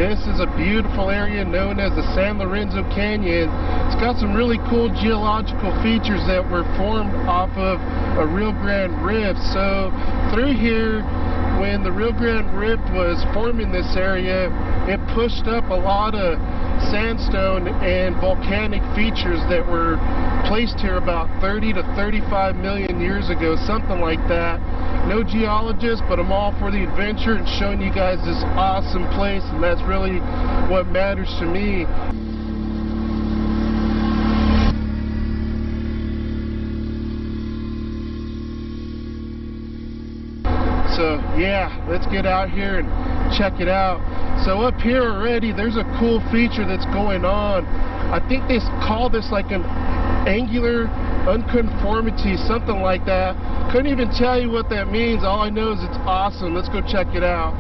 This is a beautiful area known as the San Lorenzo Canyon. It's got some really cool geological features that were formed off of a Rio Grande rift. So through here, when the Rio Grande rift was forming this area, it pushed up a lot of sandstone and volcanic features that were placed here about 30 to 35 million years ago, something like that. No geologist, but I'm all for the adventure and showing you guys this awesome place, and that's really what matters to me. So yeah, let's get out here and check it out. So up here already, there's a cool feature that's going on. I think they call this like an angular unconformity, something like that. Couldn't even tell you what that means. All I know is it's awesome. Let's go check it out.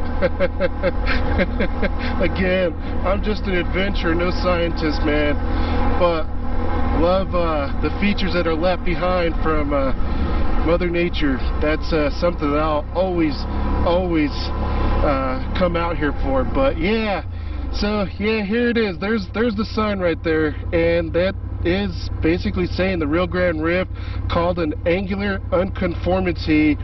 Again, I'm just an adventurer, no scientist, man. But love the features that are left behind from Mother Nature. That's something that I'll always come out here for. But yeah, so yeah, here it is. There's the sign right there, and that is basically saying the Rio Grande Rift, called an angular unconformity,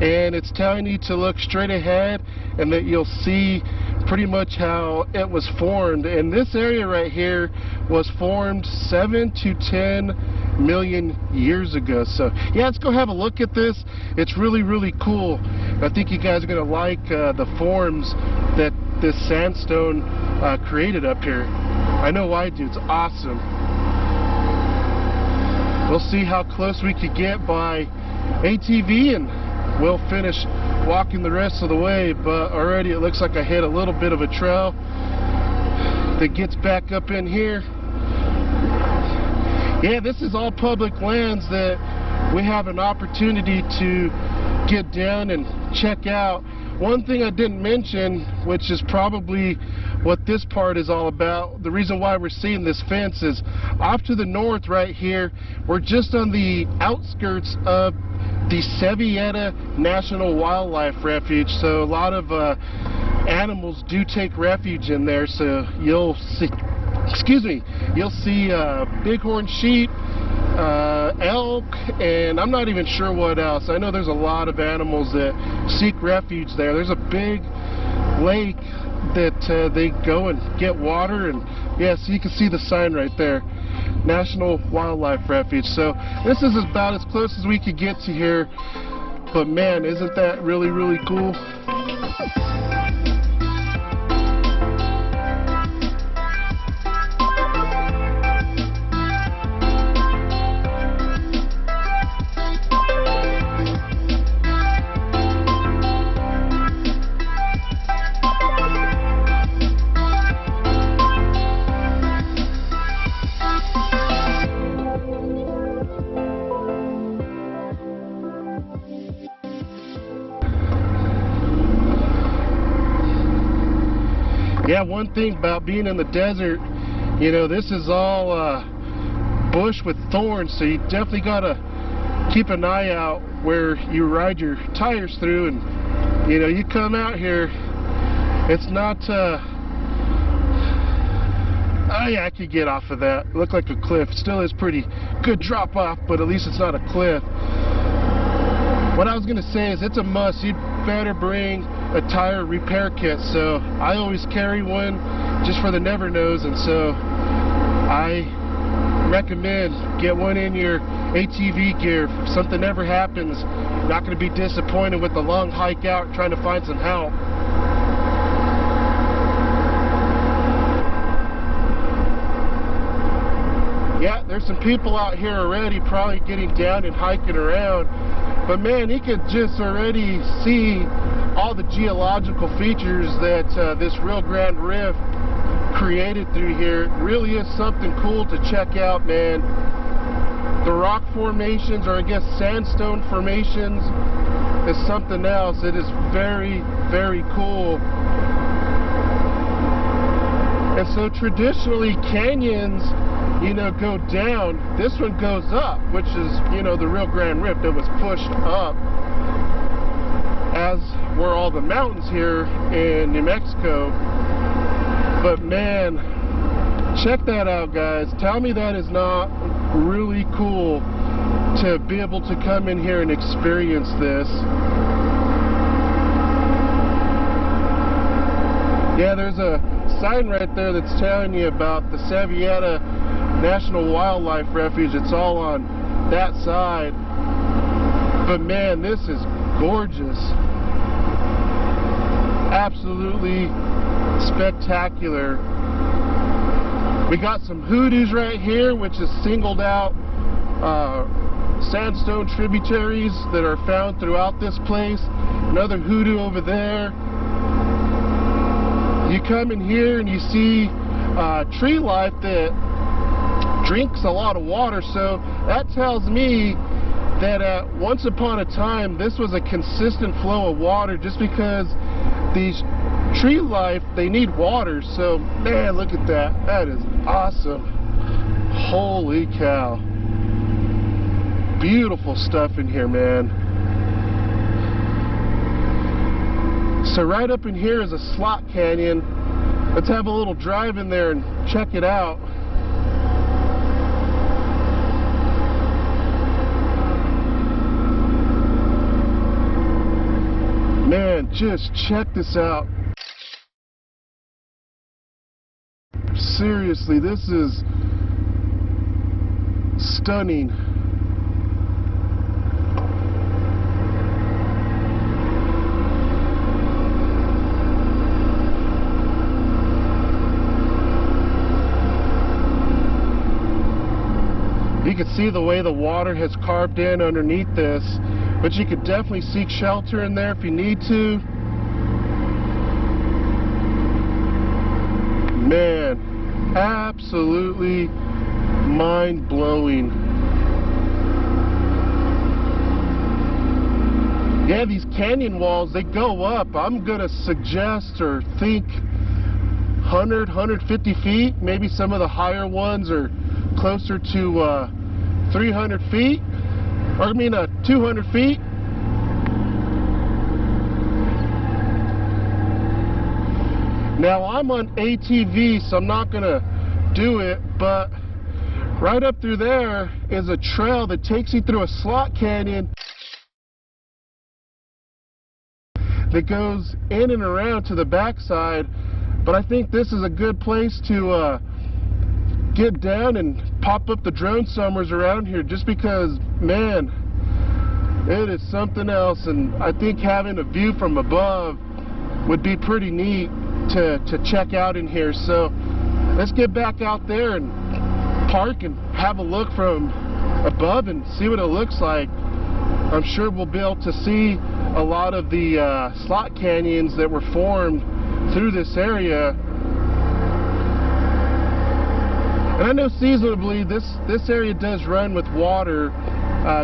and it's telling you to look straight ahead and that you'll see pretty much how it was formed. And this area right here was formed 7 to 10 million years ago. So yeah, let's go have a look at this. It's really cool. I think you guys are gonna like the forms that this sandstone created up here. I know I do. It's awesome. We'll see how close we could get by ATV, and we'll finish walking the rest of the way. But already it looks like I hit a little bit of a trail that gets back up in here. Yeah, this is all public lands that we have an opportunity to get down and check out. One thing I didn't mention, which is probably what this part is all about, the reason why we're seeing this fence is off to the north right here. We're just on the outskirts of the Sevilleta National Wildlife Refuge, so a lot of animals do take refuge in there. So you'll see, you'll see bighorn sheep, elk, and I'm not even sure what else. I know there's a lot of animals that seek refuge there. There's a big lake that they go and get water, and yeah, so you can see the sign right there, National Wildlife Refuge. So this is about as close as we could get to here, but man, isn't that really cool? Yeah, one thing about being in the desert, you know, this is all bush with thorns, so you definitely gotta keep an eye out where you ride your tires through. And you know, you come out here, it's not oh yeah, I could get off of that. It looked like a cliff. It still is pretty good drop off, but at least it's not a cliff. What I was gonna say is it's a must. You'd better bring a tire repair kit. So I always carry one just for the never knows, and so I recommend get one in your ATV gear. If something ever happens, you're not going to be disappointed with the long hike out trying to find some help. Yeah, there's some people out here already probably getting down and hiking around, but man, you could just already see all the geological features that this Rio Grande Rift created through here. It really is something cool to check out, man. The rock formations, or I guess sandstone formations, is something else. It is very cool. And so traditionally canyons, you know, go down. This one goes up, which is, you know, the Rio Grande Rift. It was pushed up, as were all the mountains here in New Mexico. But man, check that out, guys. Tell me that is not really cool to be able to come in here and experience this. Yeah, there's a sign right there that's telling you about the Sevilleta National Wildlife Refuge. It's all on that side. But man, this is gorgeous. Absolutely spectacular. We got some hoodoos right here, which is singled out sandstone tributaries that are found throughout this place. Another hoodoo over there. You come in here and you see tree life that drinks a lot of water, so that tells me that once upon a time this was a consistent flow of water, just because these tree life, they need water. So man, look at that. That is awesome. Holy cow. Beautiful stuff in here, man. So right up in here is a slot canyon. Let's have a little drive in there and check it out. Man, just check this out. Seriously, this is stunning. You can see the way the water has carved in underneath this, but you could definitely seek shelter in there if you need to. Man, absolutely mind-blowing. Yeah, these canyon walls, they go up. I'm gonna suggest or think 100, 150 feet. Maybe some of the higher ones are closer to 300 feet, or I mean 200 feet. Now I'm on ATV, so I'm not gonna do it, but right up through there is a trail that takes you through a slot canyon that goes in and around to the backside. But I think this is a good place to get down and pop up the drone summers around here, just because, man, it is something else. And I think having a view from above would be pretty neat to check out in here. So let's get back out there and park and have a look from above and see what it looks like. I'm sure we'll be able to see a lot of the slot canyons that were formed through this area. And I know seasonably this area does run with water,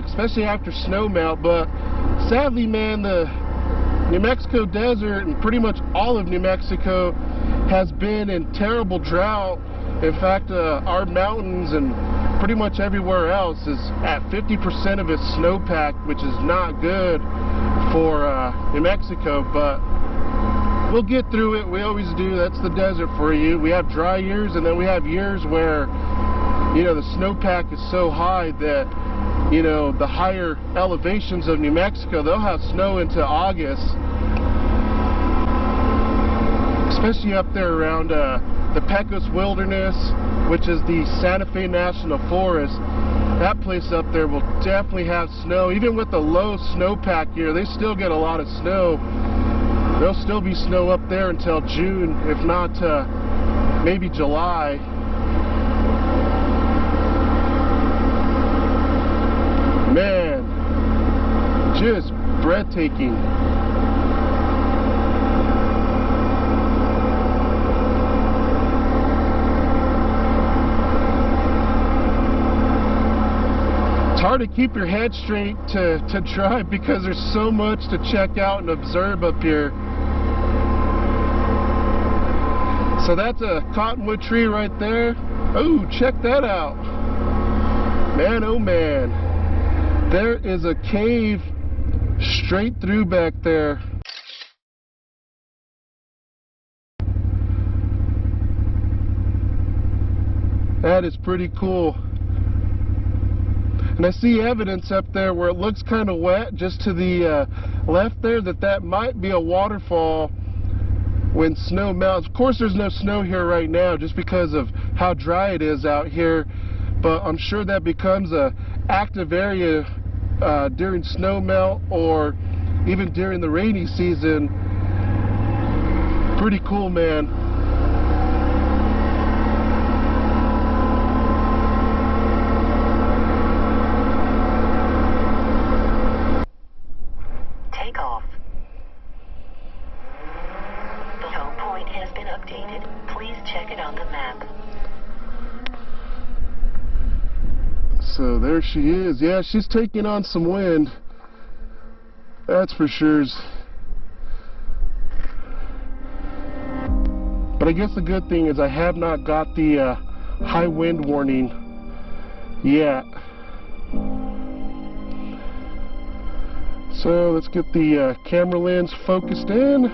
especially after snow melt, but sadly, man, the New Mexico desert and pretty much all of New Mexico has been in terrible drought. In fact, our mountains and pretty much everywhere else is at 50% of its snowpack, which is not good for New Mexico, but we'll get through it. We always do. That's the desert for you. We have dry years, and then we have years where, you know, the snowpack is so high that, you know, the higher elevations of New Mexico, they'll have snow into August, especially up there around the Pecos Wilderness, which is the Santa Fe National Forest. That place up there will definitely have snow. Even with the low snowpack year, they still get a lot of snow. There'll still be snow up there until June, if not maybe July. Man, just breathtaking. It's hard to keep your head straight to drive because there's so much to check out and observe up here. So that's a cottonwood tree right there. Oh, check that out. Man, oh man. There is a cave straight through back there. That is pretty cool. And I see evidence up there where it looks kind of wet just to the left there, that might be a waterfall when snow melts. Of course there's no snow here right now just because of how dry it is out here, but I'm sure that becomes a active area during snow melt or even during the rainy season. Pretty cool, man. So there she is. Yeah, she's taking on some wind. That's for sure. But I guess the good thing is I have not got the high wind warning yet. So let's get the camera lens focused in.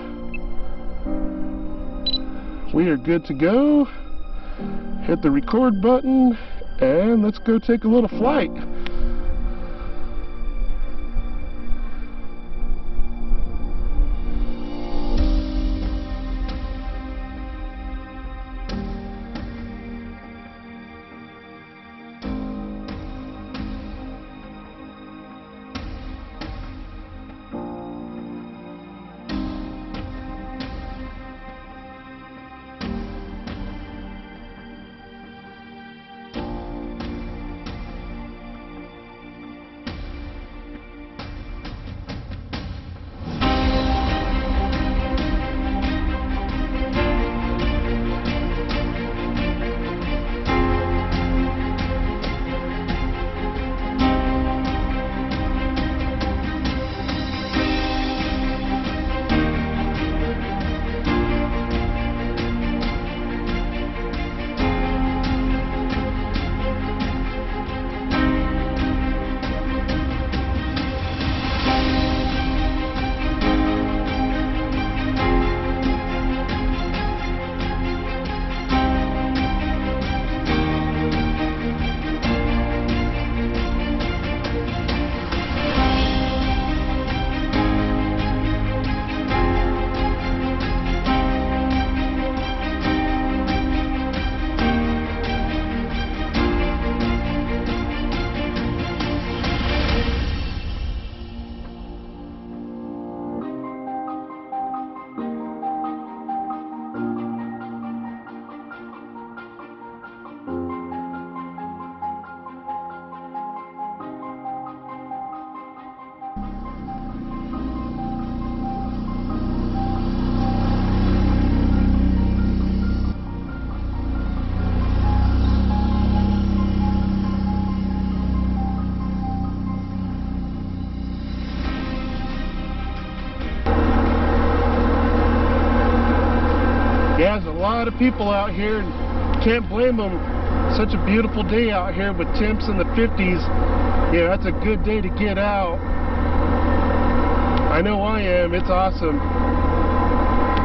We are good to go. Hit the record button. And let's go take a little flight. Yeah, there's a lot of people out here, and can't blame them. Such a beautiful day out here with temps in the 50s. Yeah, that's a good day to get out. I know I am. It's awesome.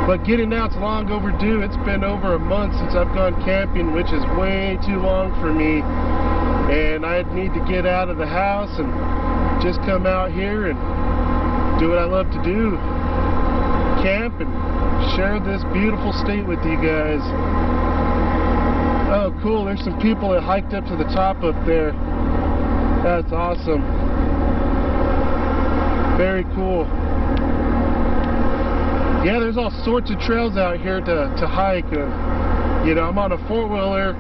But getting out's long overdue. It's been over a month since I've gone camping, which is way too long for me. And I need to get out of the house and just come out here and do what I love to do. Camp and share this beautiful state with you guys. Oh, cool. There's some people that hiked up to the top up there. That's awesome. Very cool. Yeah, there's all sorts of trails out here to hike. You know, I'm on a four-wheeler.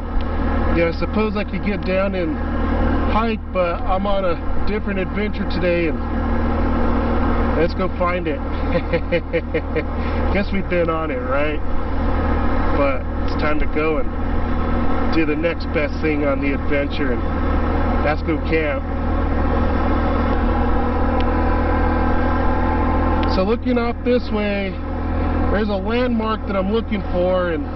Yeah, I suppose I could get down and hike, but I'm on a different adventure today, and let's go find it. Guess we've been on it, right? But it's time to go and do the next best thing on the adventure, and that's go camp. So looking off this way, there's a landmark that I'm looking for, and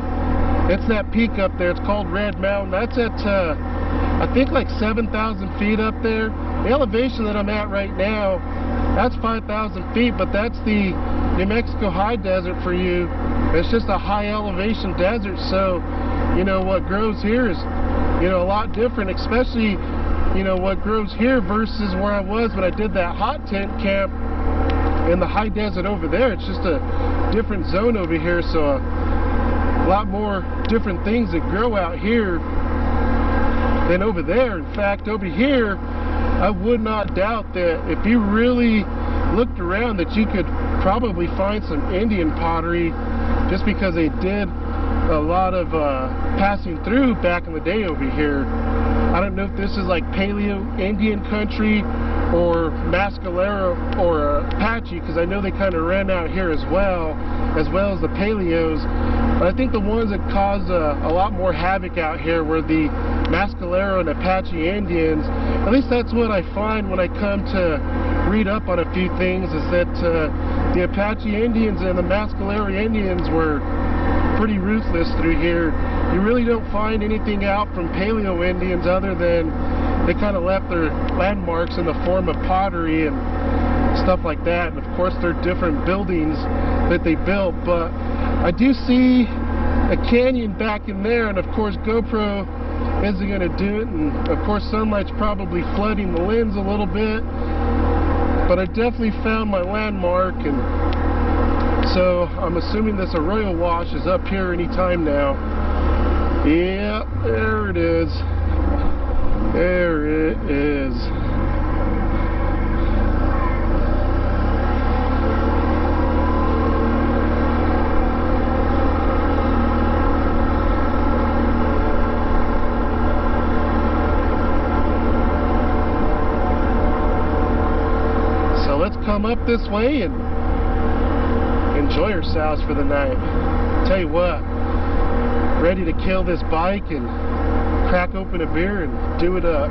it's that peak up there. It's called Red Mountain. That's at I think like 7,000 feet up there. The elevation that I'm at right now, that's 5,000 feet, but that's the New Mexico high desert for you. It's just a high elevation desert, so you know, what grows here is, you know, a lot different, especially, you know, what grows here versus where I was when I did that hot tent camp in the high desert over there. It's just a different zone over here, so a lot more different things that grow out here than over there. In fact, over here, I would not doubt that if you really looked around that you could probably find some Indian pottery, just because they did a lot of passing through back in the day over here. I don't know if this is like Paleo Indian country or Mescalero or Apache, because I know they kind of ran out here as well as the Paleos. But I think the ones that caused a lot more havoc out here were the Mescalero and Apache Indians. At least that's what I find when I come to read up on a few things, is that the Apache Indians and the Mescalero Indians were pretty ruthless through here. You really don't find anything out from Paleo Indians other than they kind of left their landmarks in the form of pottery and stuff like that. And of course there are different buildings that they built, but I do see a canyon back in there, and of course GoPro isn't going to do it, and of course sunlight's probably flooding the lens a little bit, but I definitely found my landmark. And so I'm assuming this arroyo wash is up here anytime now. Yeah, there it is. There it is. So let's come up this way and enjoy yourselves for the night. Tell you what, ready to kill this bike and crack open a beer and do it up.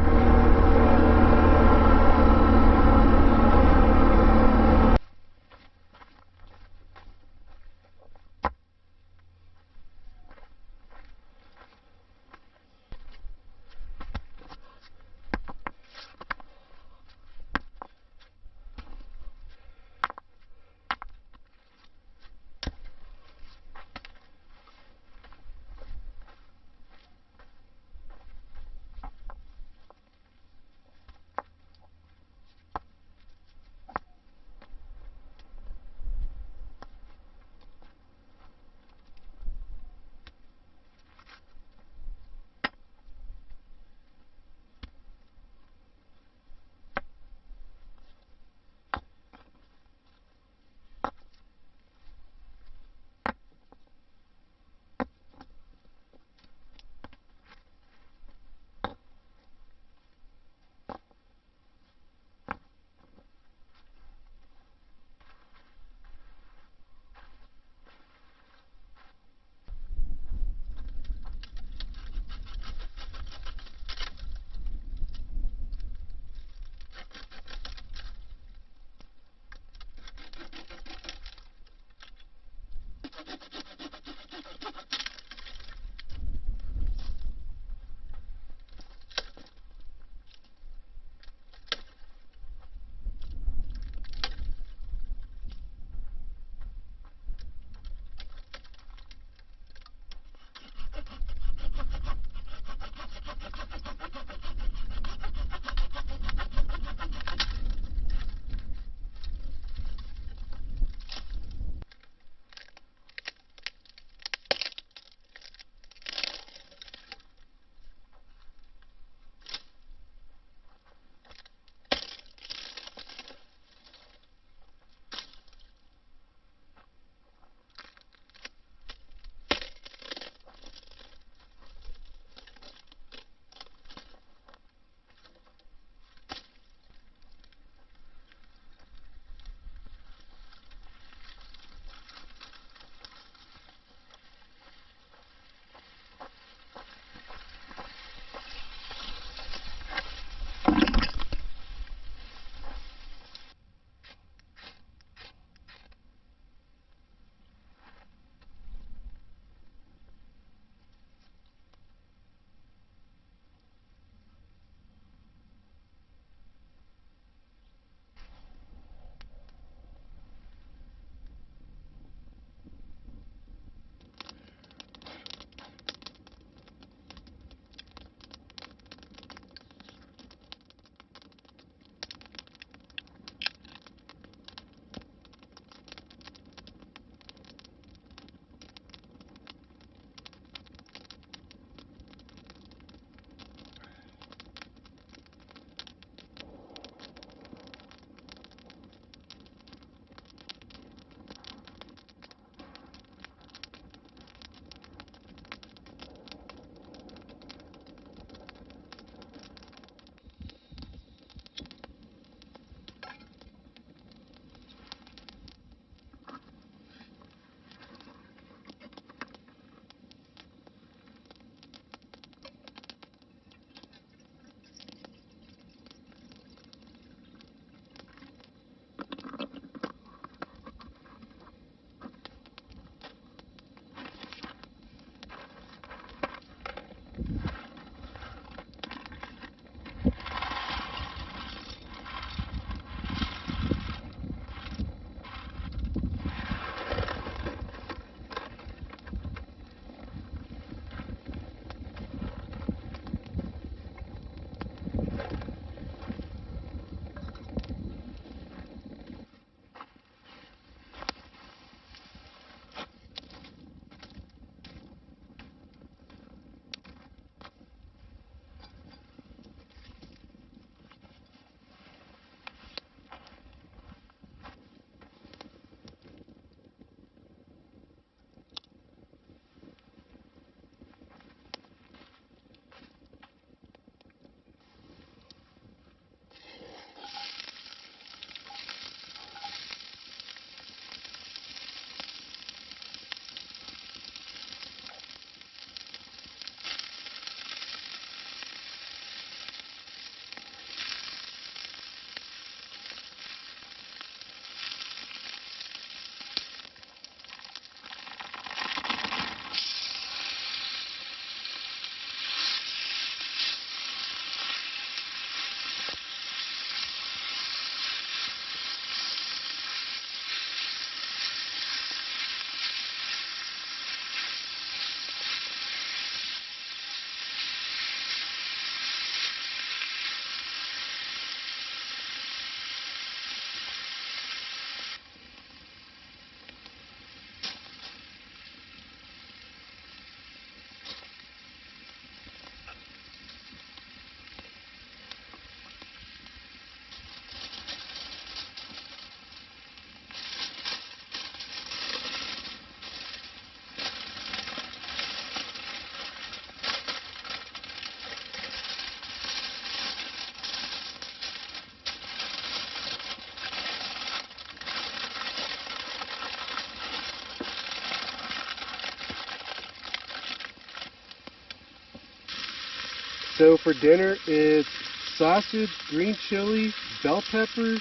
So for dinner it's sausage, green chili, bell pepper,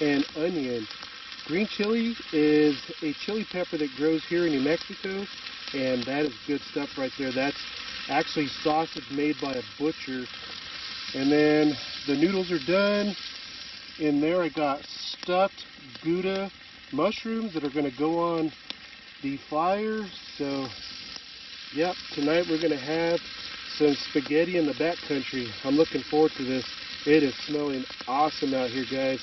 and onion. Green chili is a chili pepper that grows here in New Mexico, and that is good stuff right there. That's actually sausage made by a butcher. And then the noodles are done. In there I got stuffed Gouda mushrooms that are going to go on the fire. So, yep, tonight we're going to have some spaghetti in the backcountry. I'm looking forward to this. It is smelling awesome out here, guys.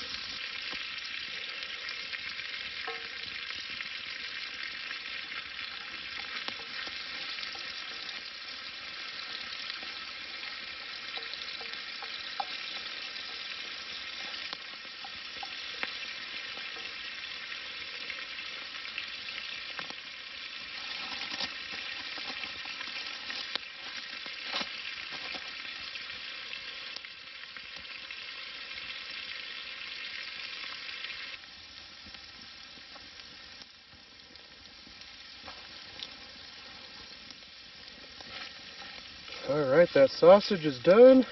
Alright, that sausage is done.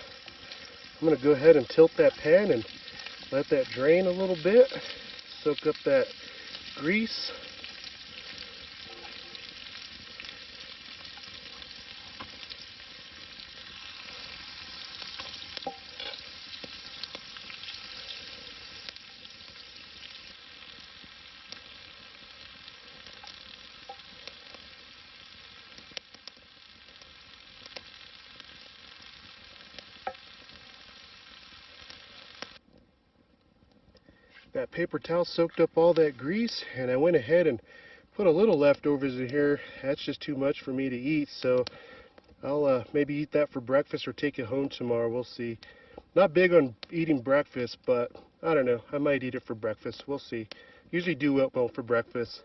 I'm going to go ahead and tilt that pan and let that drain a little bit. Soak up that grease. That paper towel soaked up all that grease, and I went ahead and put a little leftovers in here. That's just too much for me to eat, so I'll maybe eat that for breakfast or take it home tomorrow. We'll see. Not big on eating breakfast, but I don't know. I might eat it for breakfast. We'll see. Usually do oatmeal for breakfast.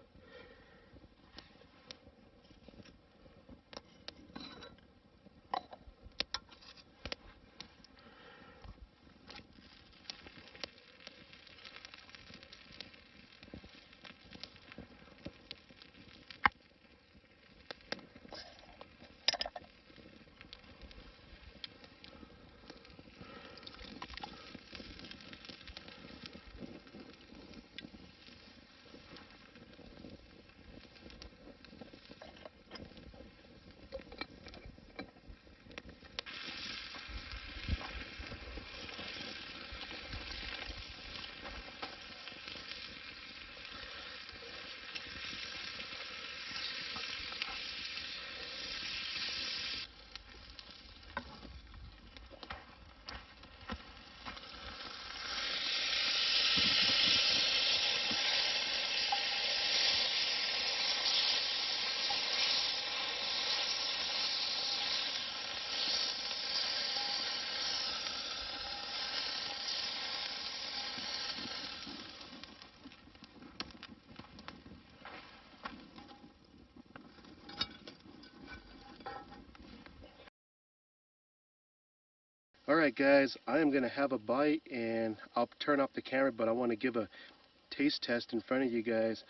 Alright guys, I am going to have a bite and I'll turn off the camera, but I want to give a taste test in front of you guys.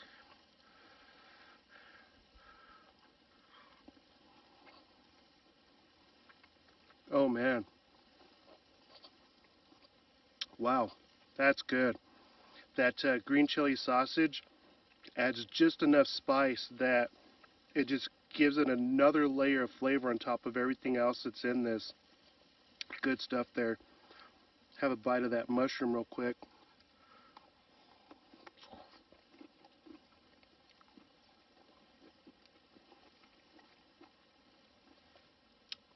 Oh man. Wow, that's good. That green chili sausage adds just enough spice that it just gives it another layer of flavor on top of everything else that's in this. Good stuff there. Have a bite of that mushroom real quick.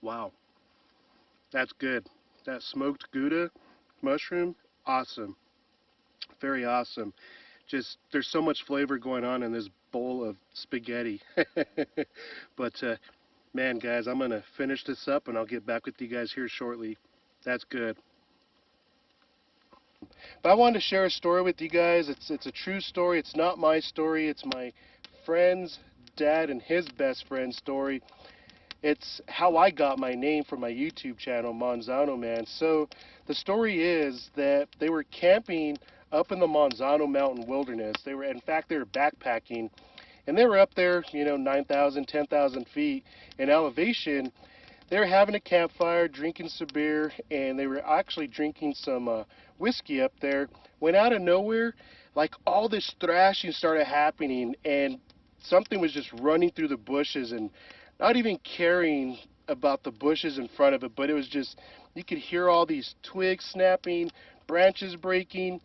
Wow, that's good. That smoked Gouda mushroom, awesome. Very awesome. Just, there's so much flavor going on in this bowl of spaghetti. But man, guys, I'm going to finish this up and I'll get back with you guys here shortly. That's good. But I wanted to share a story with you guys. It's a true story. It's not my story. It's my friend's dad and his best friend's story. It's how I got my name for my YouTube channel, ManzanoMan. So the story is that they were camping up in the Manzano Mountain wilderness. They were backpacking, and they were up there, 9,000, 10,000 feet in elevation. they were having a campfire, drinking some beer, and they were actually drinking some whiskey up there. When out of nowhere, like all this thrashing started happening, and something was just running through the bushes and not even caring about the bushes in front of it, but it was just, you could hear all these twigs snapping, branches breaking,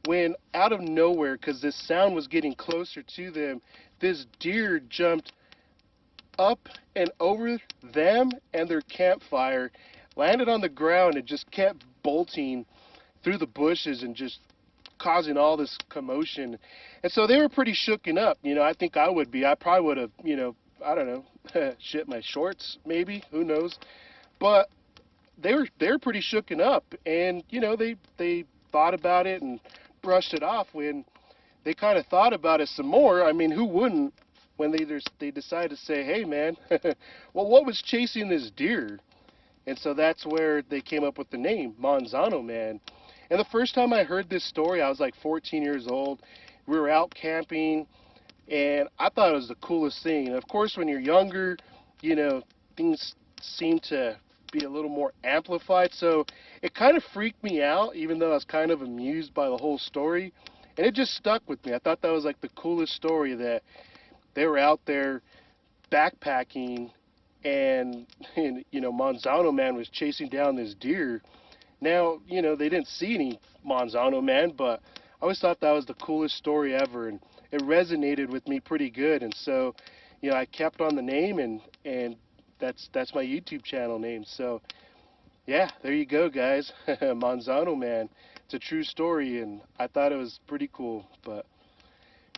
when out of nowhere, because this sound was getting closer to them, this deer jumped up and over them and their campfire, landed on the ground, and just kept bolting through the bushes and just causing all this commotion. And so they were pretty shooken up. You know, I think I would be. I probably would have, you know, I don't know, shit my shorts maybe, who knows. But they were pretty shooken up, and you know, they thought about it and brushed it off. When they kind of thought about it some more, I mean, who wouldn't, when they decided to say, hey man, well, what was chasing this deer? And so that's where they came up with the name ManzanoMan. And the first time I heard this story, I was like 14 years old. We were out camping, and I thought it was the coolest thing. And of course, when you're younger, you know, things seem to be a little more amplified. So it kind of freaked me out, even though I was kind of amused by the whole story. And it just stuck with me. I thought that was like the coolest story, that they were out there backpacking, and you know, ManzanoMan was chasing down this deer. Now, you know, they didn't see any ManzanoMan, but I always thought that was the coolest story ever, and it resonated with me pretty good. And so, you know, I kept on the name, and that's my YouTube channel name. So yeah, there you go, guys. ManzanoMan. It's a true story, and I thought it was pretty cool. But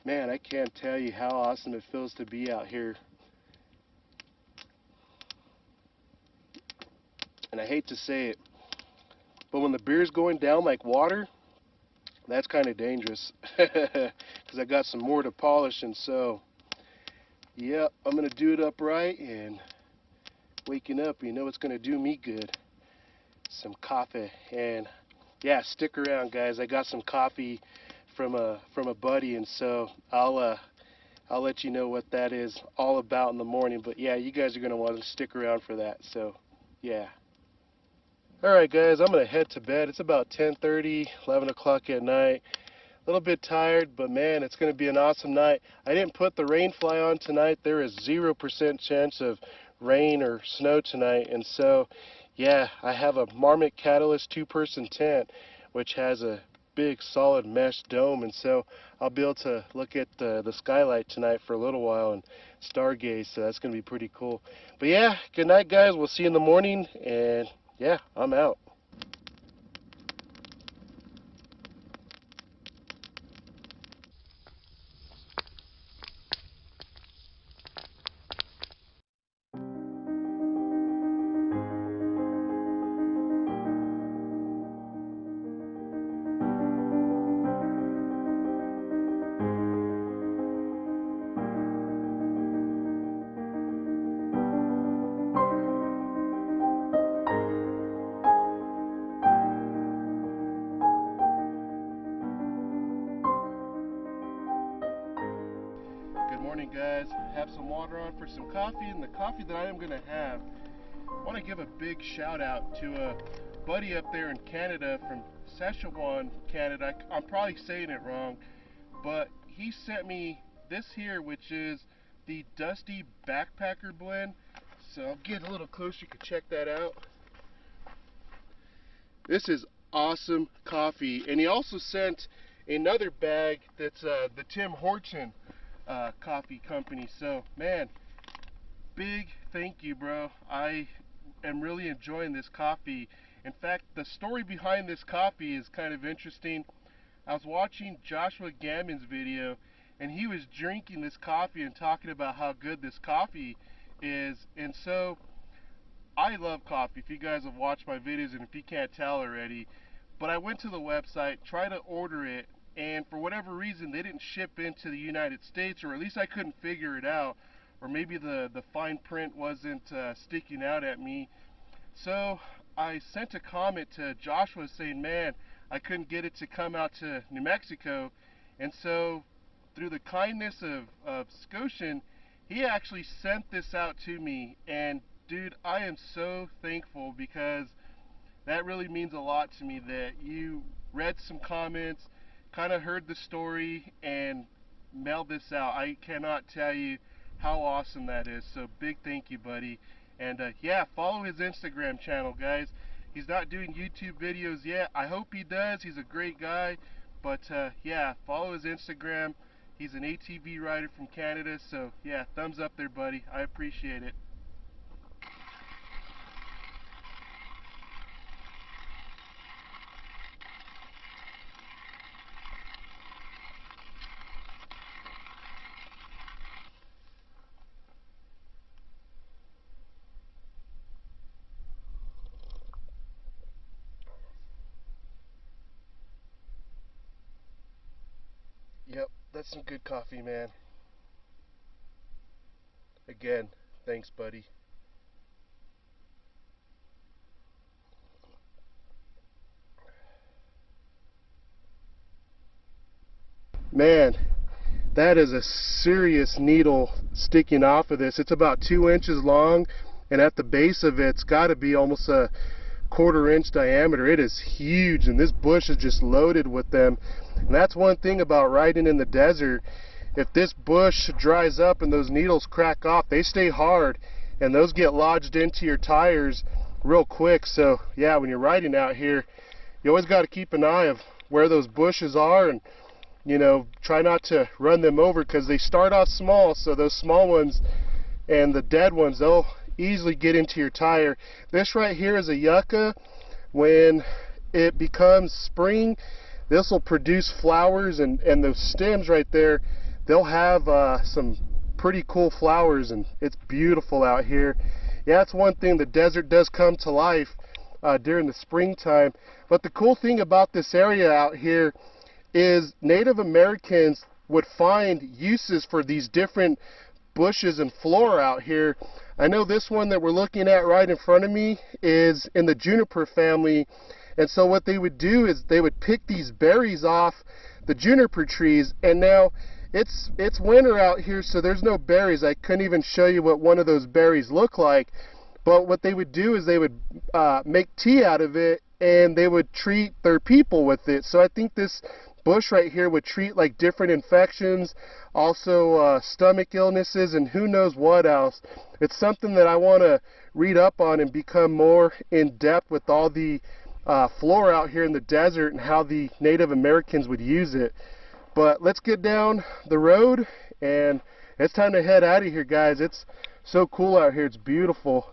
man, I can't tell you how awesome it feels to be out here. And I hate to say it, but when the beer's going down like water, that's kind of dangerous. Because I got some more to polish, and so, yep, I'm going to do it upright, and waking up, you know it's going to do me good. Some coffee. And yeah, stick around, guys. I got some coffee from a buddy, and so I'll let you know what that is all about in the morning. But yeah, you guys are going to want to stick around for that. So yeah. Alright guys, I'm going to head to bed. It's about 10:30, 11 o'clock at night. A little bit tired, but man, it's going to be an awesome night. I didn't put the rain fly on tonight. There is 0% chance of rain or snow tonight. And so, yeah, I have a Marmot Catalyst 2-person tent, which has a big solid mesh dome. And so I'll be able to look at the skylight tonight for a little while and stargaze. So that's going to be pretty cool. But yeah, good night guys. We'll see you in the morning. And yeah, I'm out. Good morning guys. Have some water on for some coffee, and the coffee that I am going to have, I want to give a big shout out to a buddy up there in Canada, from Saskatchewan, Canada. I'm probably saying it wrong, but he sent me this here, which is the Dusty Backpacker Blend. So I'll get a little closer, you can check that out. This is awesome coffee. And he also sent another bag that's the Tim Horton coffee company. So man, big thank you, bro. I am really enjoying this coffee. In fact, the story behind this coffee is kind of interesting. I was watching Joshua Gammon's video, and he was drinking this coffee and talking about how good this coffee is. And so I love coffee, if you guys have watched my videos and if you can't tell already. But I went to the website, tried to order it, and for whatever reason they didn't ship into the United States, or at least I couldn't figure it out, or maybe the fine print wasn't sticking out at me. So I sent a comment to Joshua saying, man, I couldn't get it to come out to New Mexico. And so through the kindness of Scotian, he actually sent this out to me. And Dude, I am so thankful, because that really means a lot to me that you read some comments, kind of heard the story, and mailed this out. I cannot tell you how awesome that is. So big thank you, buddy. And yeah, follow his Instagram channel, guys. He's not doing YouTube videos yet. I hope he does. He's a great guy. But yeah, follow his Instagram. He's an ATV rider from Canada. So yeah, thumbs up there, buddy. I appreciate it. Yep, that's some good coffee, man. Again, thanks, buddy. Man, that is a serious needle sticking off of this. It's about 2 inches long, and at the base of it's got to be almost a 1/4 inch diameter. It is huge, and this bush is just loaded with them. And that's one thing about riding in the desert. If this bush dries up and those needles crack off, they stay hard, and those get lodged into your tires real quick. So yeah, when you're riding out here, you always got to keep an eye of where those bushes are, and you know, try not to run them over, because they start off small. So those small ones and the dead ones, they'll easily get into your tire. This right here is a yucca. When it becomes spring, this will produce flowers, and those stems right there, they'll have some pretty cool flowers, and it's beautiful out here. Yeah, that's one thing, the desert does come to life during the springtime. But the cool thing about this area out here is Native Americans would find uses for these different bushes and flora out here. I know this one that we're looking at right in front of me is in the juniper family, and so what they would do is they would pick these berries off the juniper trees. And now it's winter out here, so there's no berries. I couldn't even show you what one of those berries look like, but what they would do is they would make tea out of it, and they would treat their people with it. So I think this bush right here would treat like different infections, also stomach illnesses, and who knows what else. It's something that I want to read up on and become more in depth with all the flora out here in the desert and how the Native Americans would use it. But let's get down the road, and it's time to head out of here, guys. It's so cool out here. It's beautiful.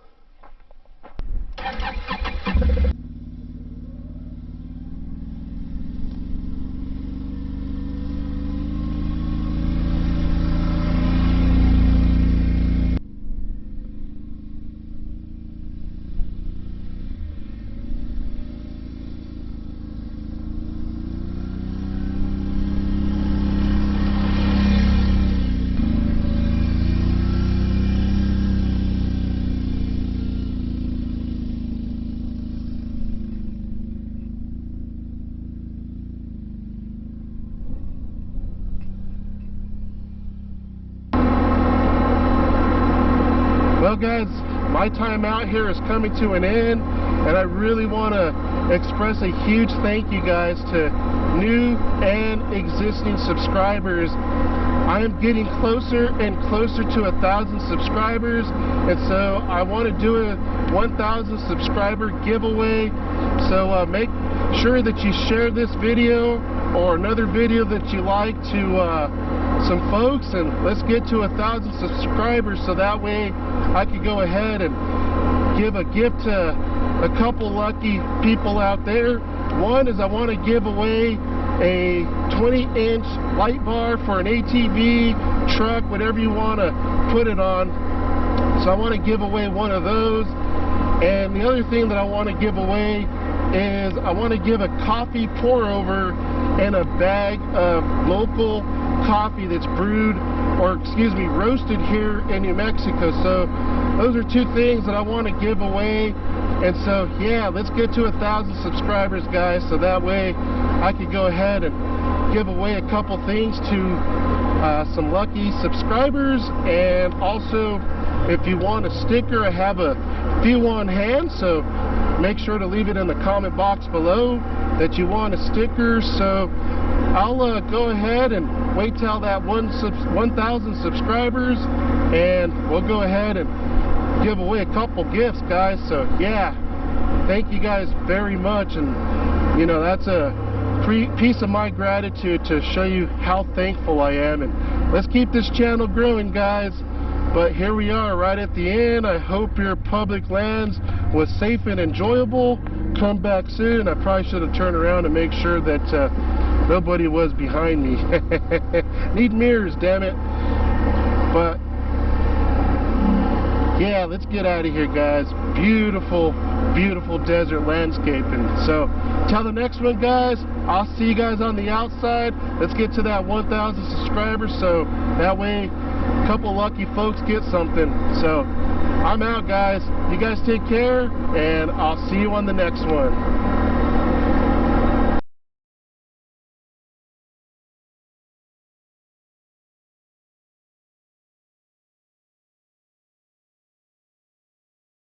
Well, guys, my time out here is coming to an end, and I really want to express a huge thank you, guys, to new and existing subscribers. I am getting closer and closer to 1,000 subscribers, and so I want to do a 1,000 subscriber giveaway. So make sure that you share this video or another video that you like to some folks, and let's get to 1,000 subscribers, so that way I can go ahead and give a gift to a couple lucky people out there. One is I want to give away a 20-inch light bar for an ATV, truck, whatever you want to put it on. So I want to give away one of those. And the other thing that I want to give away is I want to give a coffee pour over and a bag of local coffee that's brewed, or excuse me, roasted here in New Mexico. So those are two things that I want to give away. And so yeah, let's get to 1,000 subscribers, guys, so that way I can go ahead and give away a couple things to some lucky subscribers. And also, if you want a sticker, I have a few on hand, so make sure to leave it in the comment box below that you want a sticker. So I'll go ahead and wait till that 1,000 subscribers, and we'll go ahead and give away a couple gifts, guys. So yeah, thank you guys very much, and you know, that's a piece of my gratitude to show you how thankful I am. And let's keep this channel growing, guys. But here we are right at the end. I hope your public lands was safe and enjoyable. Come back soon. I probably should have turned around and make sure that nobody was behind me. Need mirrors, damn it. But yeah, let's get out of here, guys. Beautiful, beautiful desert landscape. And so till the next one, guys, I'll see you guys on the outside. Let's get to that 1,000 subscribers, so that way a couple lucky folks get something. So I'm out, guys. You guys take care, and I'll see you on the next one.